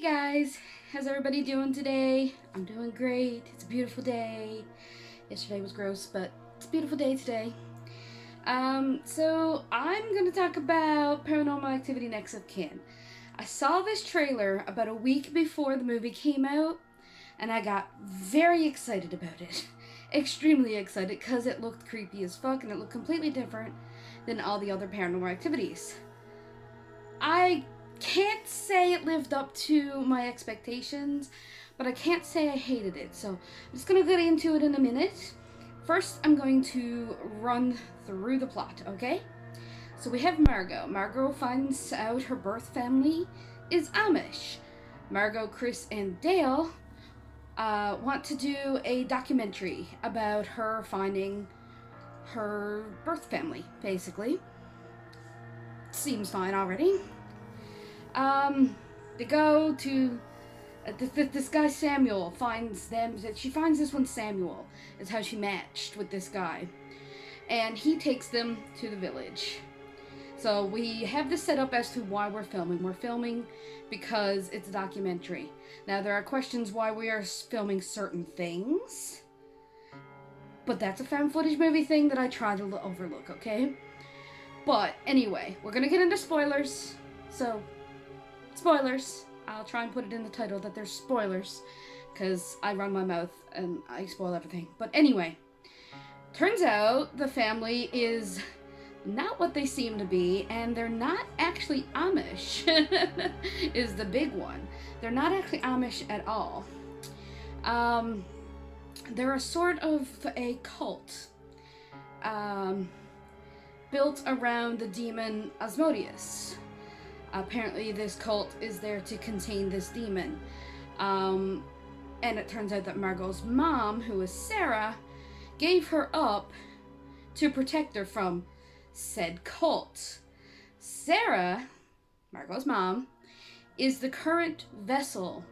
Hey guys, how's everybody doing today? I'm doing great. It's a beautiful day. Yesterday was gross, but it's a beautiful day today. So I'm gonna talk about Paranormal Activity Next of Kin. I saw this trailer about a week before the movie came out, and I got very excited about it. Extremely excited because it looked creepy as fuck and it looked completely different than all the other paranormal activities. I can't say it lived up to my expectations, but I can't say I hated it. So I'm just gonna get into it in a minute. First, I'm going to run through the plot, okay? So we have Margot. Margot finds out her birth family is Amish. Margot, Chris, and Dale want to do a documentary about her finding her birth family, basically. Seems fine already. They go to this guy Samuel finds them. She finds this one Samuel is how she matched with this guy, and he takes them to the village. So we have this set up as to why we're filming. We're filming because it's a documentary. Now there are questions why we are filming certain things, but that's a found footage movie thing that I try to overlook. Okay, but anyway, we're gonna get into spoilers. So spoilers. I'll try and put it in the title that there's spoilers, because I run my mouth and I spoil everything. But anyway, turns out the family is not what they seem to be, and they're not actually Amish, is the big one. They're not actually Amish at all. They're a sort of a cult built around the demon Asmodeus. Apparently this cult is there to contain this demon. And it turns out that Margot's mom, who is Sarah, gave her up to protect her from said cult. Sarah, Margot's mom, is the current vessel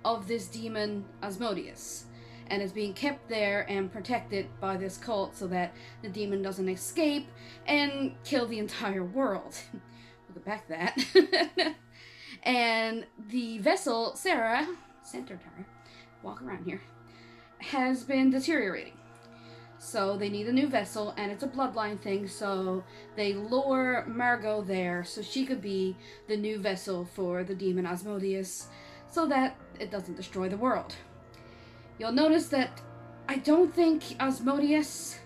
of this demon Asmodeus, and is being kept there and protected by this cult so that the demon doesn't escape and kill the entire world. We'll get back to that. And the vessel, Sarah, centered her, walk around here, has been deteriorating. So they need a new vessel, and it's a bloodline thing, so they lure Margot there so she could be the new vessel for the demon Asmodeus so that it doesn't destroy the world. You'll notice that I don't think Asmodeus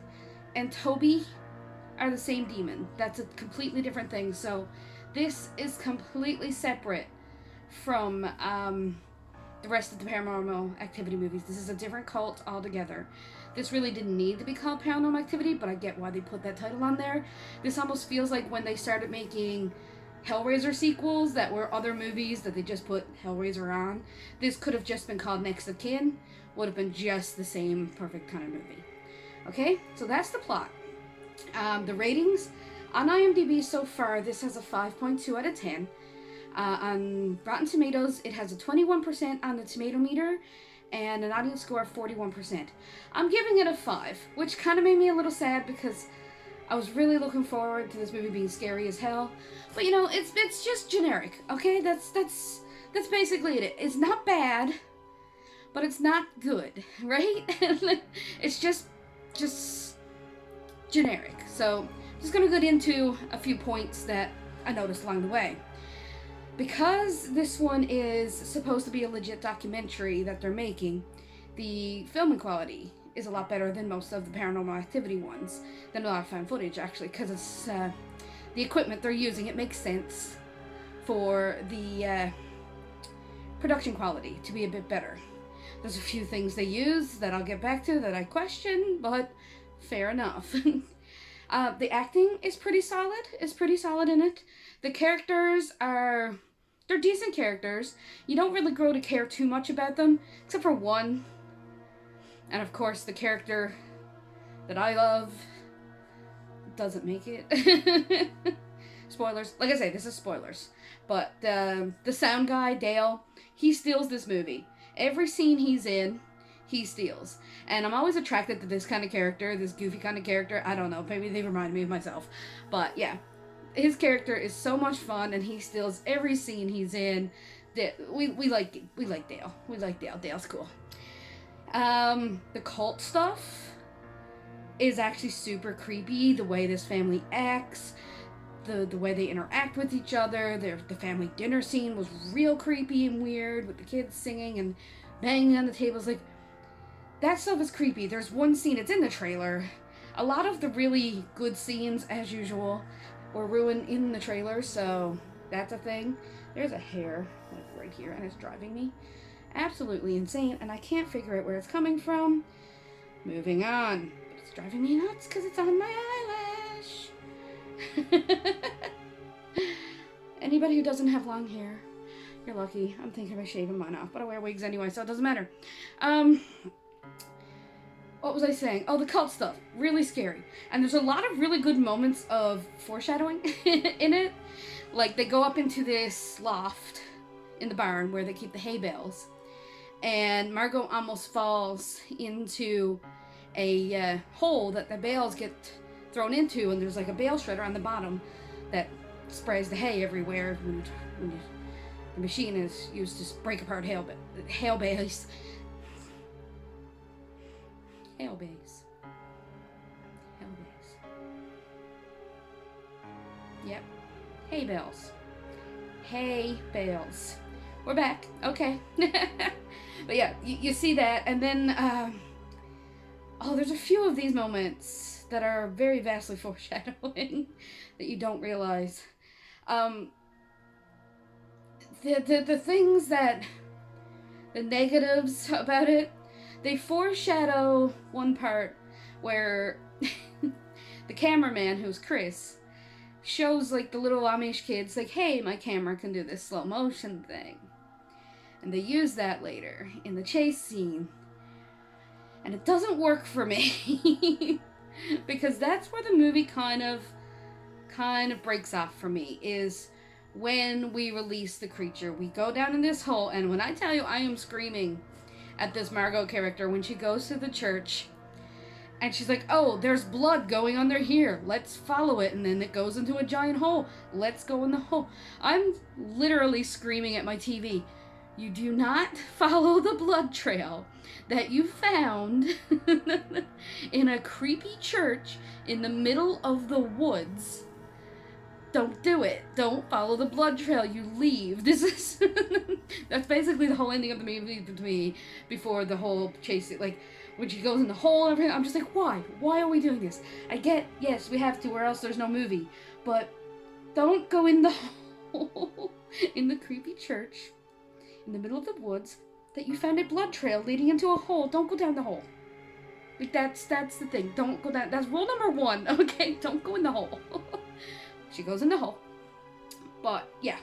and Toby are the same demon. That's a completely different thing, so this is completely separate from the rest of the Paranormal Activity movies. This is a different cult altogether. This really didn't need to be called Paranormal Activity, but I get why they put that title on there. This almost feels like when they started making Hellraiser sequels that were other movies that they just put Hellraiser on. This could have just been called Next of Kin. Would have been just the same perfect kind of movie. Okay, so that's the plot. The ratings on IMDb so far, this has a 5.2 out of 10. On Rotten Tomatoes, it has a 21% on the tomato meter and an audience score of 41%. I'm giving it a 5, which kind of made me a little sad because I was really looking forward to this movie being scary as hell. But you know, it's just generic, okay? That's basically it. It's not bad, but it's not good, right? It's just generic. So I'm just gonna get into a few points that I noticed along the way. Because this one is supposed to be a legit documentary that they're making, the filming quality is a lot better than most of the Paranormal Activity ones, than a lot of found footage actually, because it's the equipment they're using. It makes sense for the production quality to be a bit better. There's a few things they use that I'll get back to that I question, but fair enough. The acting is pretty solid. It's pretty solid in it. The characters they're decent characters. You don't really grow to care too much about them, except for one. And of course, the character that I love doesn't make it. Spoilers. Like I say, this is spoilers. But the sound guy, Dale, he steals this movie. Every scene he's in, he steals. And I'm always attracted to this kind of character, this goofy kind of character. I don't know, maybe they remind me of myself. But yeah, his character is so much fun, and he steals every scene he's in. we like Dale. We like Dale. Dale's cool. The cult stuff is actually super creepy. The way this family acts, the way they interact with each other. The family dinner scene was real creepy and weird with the kids singing and banging on the tables. Like, that stuff is creepy. There's one scene, it's in the trailer. A lot of the really good scenes, as usual, were ruined in the trailer, so that's a thing. There's a hair, like, right here, and it's driving me absolutely insane, and I can't figure out where it's coming from. Moving on. But it's driving me nuts because it's on my eyelash. Anybody who doesn't have long hair, you're lucky. I'm thinking about shaving mine off, but I wear wigs anyway, so it doesn't matter. What was I saying? Oh, the cult stuff. Really scary. And there's a lot of really good moments of foreshadowing in it. Like, they go up into this loft in the barn where they keep the hay bales. And Margot almost falls into a hole that the bales get thrown into. And there's like a bale shredder on the bottom that sprays the hay everywhere when the machine is used to break apart hail bales. Hail bales. Yep. Hay bales. Hay bales. We're back. Okay. But yeah, you see that, and then, there's a few of these moments that are very vastly foreshadowing that you don't realize. The things that, the negatives about it, they foreshadow one part where the cameraman, who's Chris, shows like the little Amish kids, like, hey, my camera can do this slow motion thing. And they use that later in the chase scene. And it doesn't work for me. Because that's where the movie kind of breaks off for me, is when we release the creature. We go down in this hole, and when I tell you I am screaming at this Margot character when she goes to the church and she's like, oh, there's blood going under here, let's follow it, and then it goes into a giant hole, let's go in the hole. I'm literally screaming at my TV, you do not follow the blood trail that you found in a creepy church in the middle of the woods. Don't do it. Don't follow the blood trail. You leave. This is... That's basically the whole ending of the movie to me before the whole chase. Like, when she goes in the hole and everything, I'm just like, why? Why are we doing this? I get, yes, we have to, or else there's no movie. But don't go in the hole in the creepy church in the middle of the woods that you found a blood trail leading into a hole. Don't go down the hole. Like, that's the thing. Don't go down. That's rule number 1, okay? Don't go in the hole. She goes in the hole. But, yeah.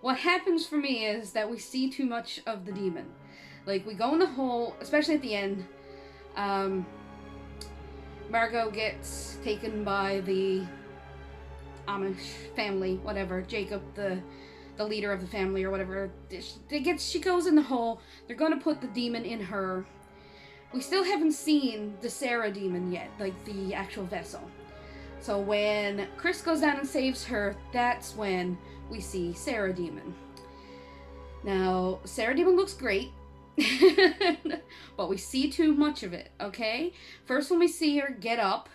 What happens for me is that we see too much of the demon. Like, we go in the hole, especially at the end. Margot gets taken by the Amish family, whatever. Jacob, the leader of the family or whatever. She goes in the hole. They're going to put the demon in her. We still haven't seen the Sarah demon yet, like the actual vessel. So when Chris goes down and saves her, that's when we see Sarah Demon. Now, Sarah Demon looks great, but we see too much of it, okay? First, when we see her get up,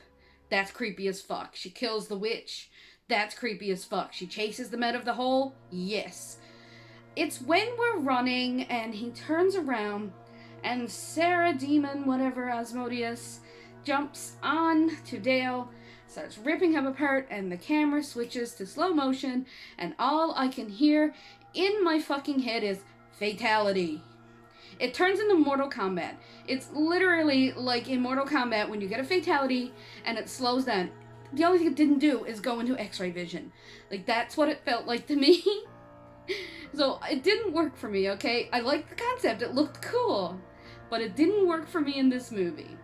that's creepy as fuck. She kills the witch. That's creepy as fuck. She chases them out of the hole. Yes. It's when we're running and he turns around and Sarah Demon, whatever, Asmodeus, jumps on to Dale, starts ripping him apart, and the camera switches to slow motion, and all I can hear in my fucking head is fatality. It turns into Mortal Kombat. It's literally like in Mortal Kombat when you get a fatality and it slows down. The only thing it didn't do is go into X-ray vision. Like, that's what it felt like to me. So it didn't work for me, okay? I liked the concept. It looked cool. But it didn't work for me in this movie.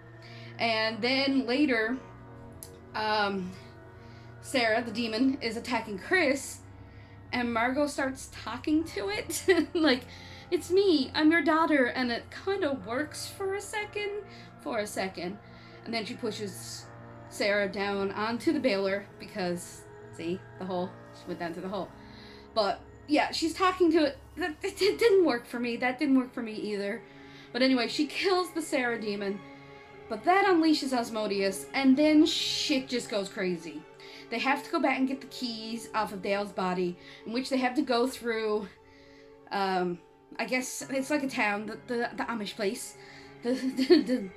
And then later, Sarah, the demon, is attacking Chris, and Margot starts talking to it. Like, it's me, I'm your daughter, and it kind of works for a second. And then she pushes Sarah down onto the baler, because, see, the hole, she went down to the hole. But yeah, she's talking to it. It didn't work for me. That didn't work for me either. But anyway, she kills the Sarah demon. But that unleashes Asmodeus, and then shit just goes crazy. They have to go back and get the keys off of Dale's body, in which they have to go through, I guess it's like a town, the Amish place, the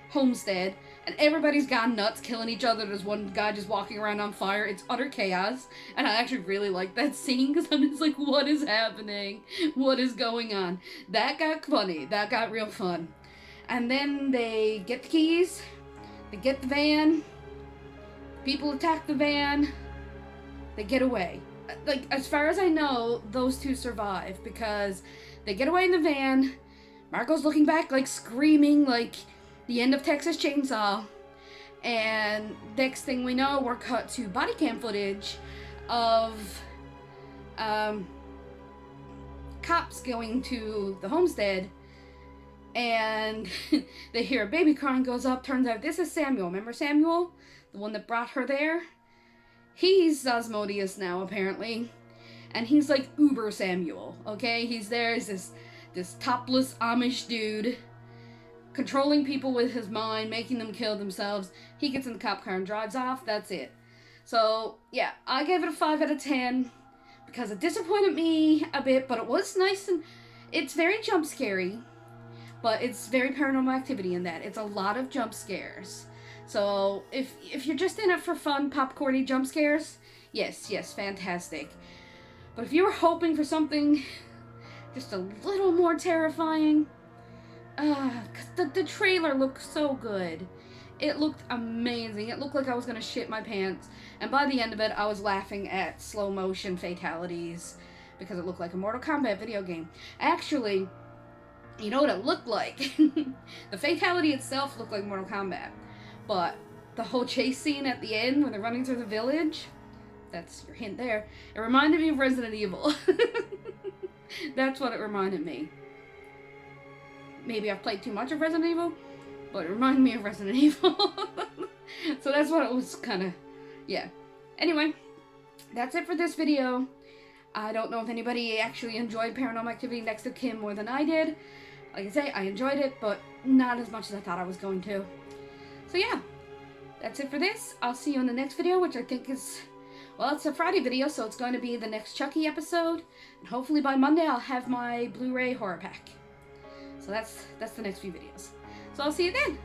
homestead, and everybody's gone nuts, killing each other. There's one guy just walking around on fire. It's utter chaos, and I actually really like that scene, because I'm just like, what is happening? What is going on? That got funny. That got real fun. And then they get the keys, they get the van, people attack the van, they get away. Like, as far as I know, those two survive, because they get away in the van, Margot's looking back, like, screaming, like, the end of Texas Chainsaw, and next thing we know, we're cut to body cam footage of, cops going to the homestead, and they hear a baby crying, goes up, turns out this is Samuel. Remember Samuel? The one that brought her there? He's Asmodeus now, apparently. And he's like Uber Samuel, okay? He's there as this topless Amish dude, controlling people with his mind, making them kill themselves. He gets in the cop car and drives off. That's it. So, yeah, I gave it a 5 out of 10, because it disappointed me a bit, but it was nice, and it's very jump scary. But it's very Paranormal Activity in that. It's a lot of jump scares. So, if you're just in it for fun, popcorny jump scares, yes, fantastic. But if you were hoping for something just a little more terrifying, because the trailer looked so good. It looked amazing. It looked like I was going to shit my pants. And by the end of it, I was laughing at slow motion fatalities, because it looked like a Mortal Kombat video game. Actually, you know what it looked like? The fatality itself looked like Mortal Kombat. But the whole chase scene at the end when they're running through the village, that's your hint there, it reminded me of Resident Evil. That's what it reminded me. Maybe I've played too much of Resident Evil, but it reminded me of Resident Evil. So that's what it was kind of, yeah. Anyway, that's it for this video. I don't know if anybody actually enjoyed Paranormal Activity Next of Kin more than I did. Like I say, I enjoyed it, but not as much as I thought I was going to. So yeah, that's it for this. I'll see you in the next video, which I think is, well, it's a Friday video, so it's going to be the next Chucky episode. And hopefully by Monday I'll have my Blu-ray horror pack. So that's the next few videos. So I'll see you then.